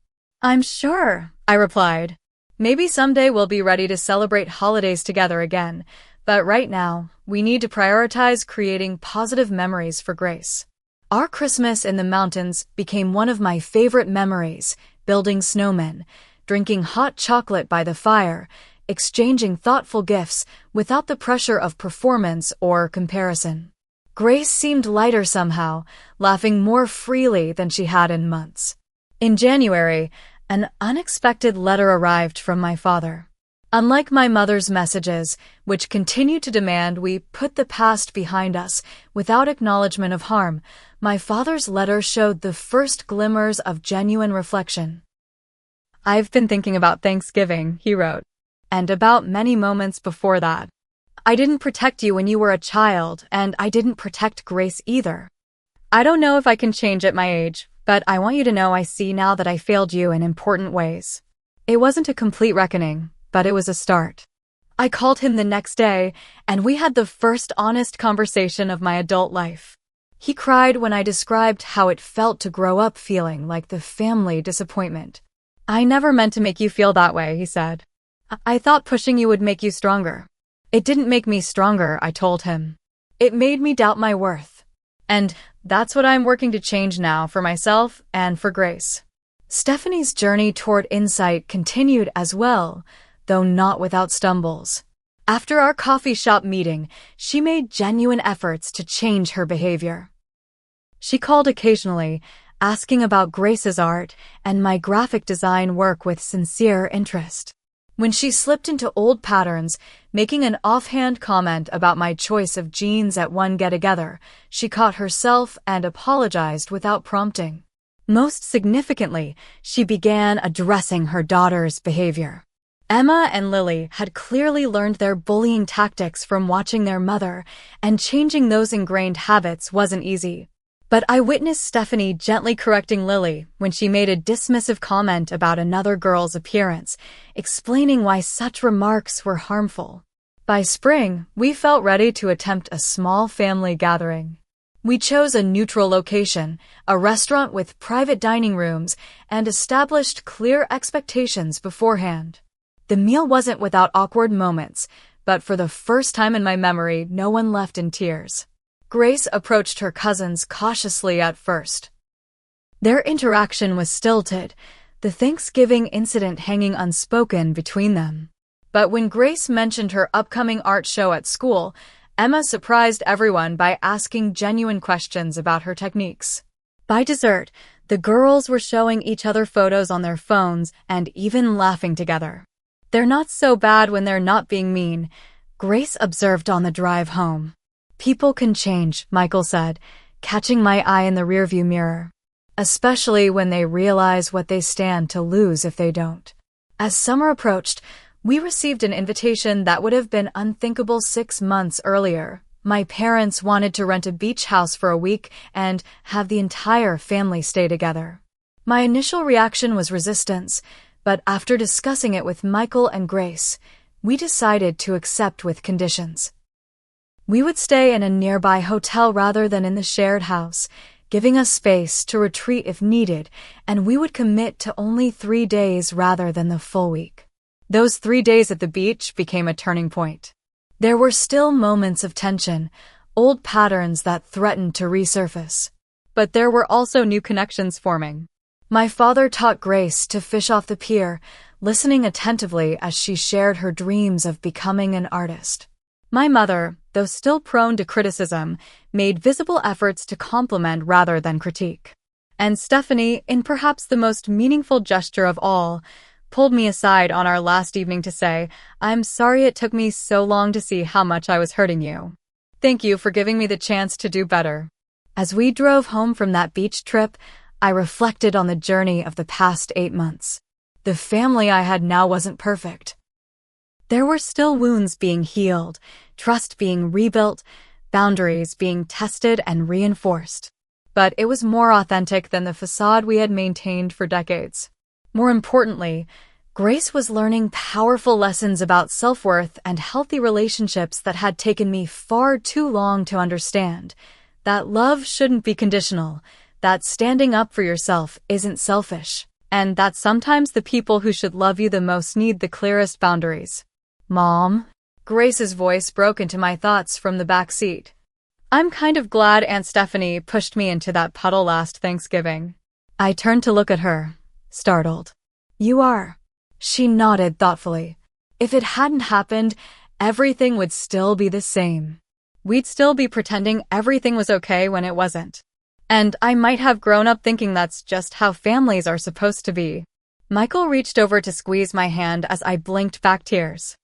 "I'm sure," I replied. "Maybe someday we'll be ready to celebrate holidays together again, but right now, we need to prioritize creating positive memories for Grace." Our Christmas in the mountains became one of my favorite memories, building snowmen, drinking hot chocolate by the fire, exchanging thoughtful gifts without the pressure of performance or comparison. Grace seemed lighter somehow, laughing more freely than she had in months. In January, an unexpected letter arrived from my father. Unlike my mother's messages, which continued to demand we put the past behind us without acknowledgement of harm, my father's letter showed the first glimmers of genuine reflection. "I've been thinking about Thanksgiving," he wrote, "and about many moments before that. I didn't protect you when you were a child, and I didn't protect Grace either. I don't know if I can change at my age, but I want you to know I see now that I failed you in important ways. It wasn't a complete reckoning, but it was a start." I called him the next day, and we had the first honest conversation of my adult life. He cried when I described how it felt to grow up feeling like the family disappointment. "I never meant to make you feel that way," he said. "I thought pushing you would make you stronger." "It didn't make me stronger," I told him. "It made me doubt my worth. And that's what I'm working to change now for myself and for Grace." Stephanie's journey toward insight continued as well, though not without stumbles. After our coffee shop meeting, she made genuine efforts to change her behavior. She called occasionally, asking about Grace's art and my graphic design work with sincere interest. When she slipped into old patterns, making an offhand comment about my choice of jeans at one get-together, she caught herself and apologized without prompting. Most significantly, she began addressing her daughter's behavior. Emma and Lily had clearly learned their bullying tactics from watching their mother, and changing those ingrained habits wasn't easy. But I witnessed Stephanie gently correcting Lily when she made a dismissive comment about another girl's appearance, explaining why such remarks were harmful. By spring, we felt ready to attempt a small family gathering. We chose a neutral location, a restaurant with private dining rooms, and established clear expectations beforehand. The meal wasn't without awkward moments, but for the first time in my memory, no one left in tears. Grace approached her cousins cautiously at first. Their interaction was stilted, the Thanksgiving incident hanging unspoken between them. But when Grace mentioned her upcoming art show at school, Emma surprised everyone by asking genuine questions about her techniques. By dessert, the girls were showing each other photos on their phones and even laughing together. "They're not so bad when they're not being mean," Grace observed on the drive home. "People can change," Michael said, catching my eye in the rearview mirror. "Especially when they realize what they stand to lose if they don't." As summer approached, we received an invitation that would have been unthinkable 6 months earlier. My parents wanted to rent a beach house for a week and have the entire family stay together. My initial reaction was resistance, but after discussing it with Michael and Grace, we decided to accept with conditions. We would stay in a nearby hotel rather than in the shared house, giving us space to retreat if needed, and we would commit to only 3 days rather than the full week. Those 3 days at the beach became a turning point. There were still moments of tension, old patterns that threatened to resurface. But there were also new connections forming. My father taught Grace to fish off the pier, listening attentively as she shared her dreams of becoming an artist. My mother, though still prone to criticism, made visible efforts to compliment rather than critique. And Stephanie, in perhaps the most meaningful gesture of all, pulled me aside on our last evening to say, "I'm sorry it took me so long to see how much I was hurting you. Thank you for giving me the chance to do better." As we drove home from that beach trip, I reflected on the journey of the past 8 months. The family I had now wasn't perfect. There were still wounds being healed, trust being rebuilt, boundaries being tested and reinforced. But it was more authentic than the facade we had maintained for decades. More importantly, Grace was learning powerful lessons about self-worth and healthy relationships that had taken me far too long to understand. That love shouldn't be conditional, that standing up for yourself isn't selfish, and that sometimes the people who should love you the most need the clearest boundaries. "Mom?" Grace's voice broke into my thoughts from the back seat. "I'm kind of glad Aunt Stephanie pushed me into that puddle last Thanksgiving." I turned to look at her, startled. "You are?" She nodded thoughtfully. "If it hadn't happened, everything would still be the same. We'd still be pretending everything was okay when it wasn't. And I might have grown up thinking that's just how families are supposed to be." Michael reached over to squeeze my hand as I blinked back tears.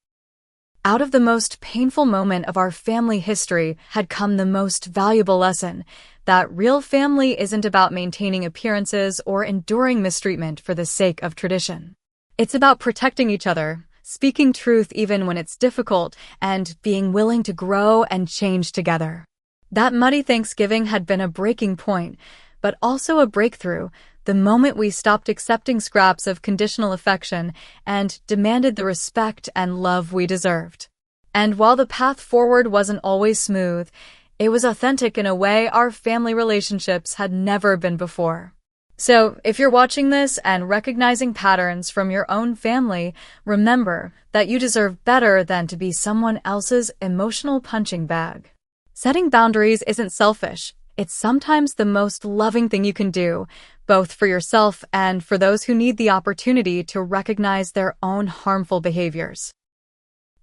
Out of the most painful moment of our family history had come the most valuable lesson, that real family isn't about maintaining appearances or enduring mistreatment for the sake of tradition. It's about protecting each other, speaking truth even when it's difficult, and being willing to grow and change together. That muddy Thanksgiving had been a breaking point, but also a breakthrough, the moment we stopped accepting scraps of conditional affection and demanded the respect and love we deserved. And while the path forward wasn't always smooth, it was authentic in a way our family relationships had never been before. So, if you're watching this and recognizing patterns from your own family, remember that you deserve better than to be someone else's emotional punching bag. Setting boundaries isn't selfish. It's sometimes the most loving thing you can do, both for yourself and for those who need the opportunity to recognize their own harmful behaviors.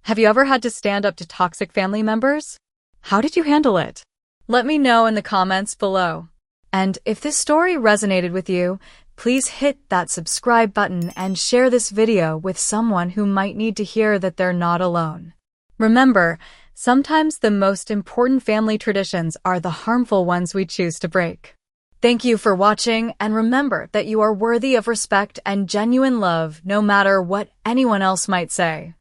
Have you ever had to stand up to toxic family members? How did you handle it? Let me know in the comments below. And if this story resonated with you, please hit that subscribe button and share this video with someone who might need to hear that they're not alone. Remember, sometimes the most important family traditions are the harmful ones we choose to break. Thank you for watching, and remember that you are worthy of respect and genuine love no matter what anyone else might say.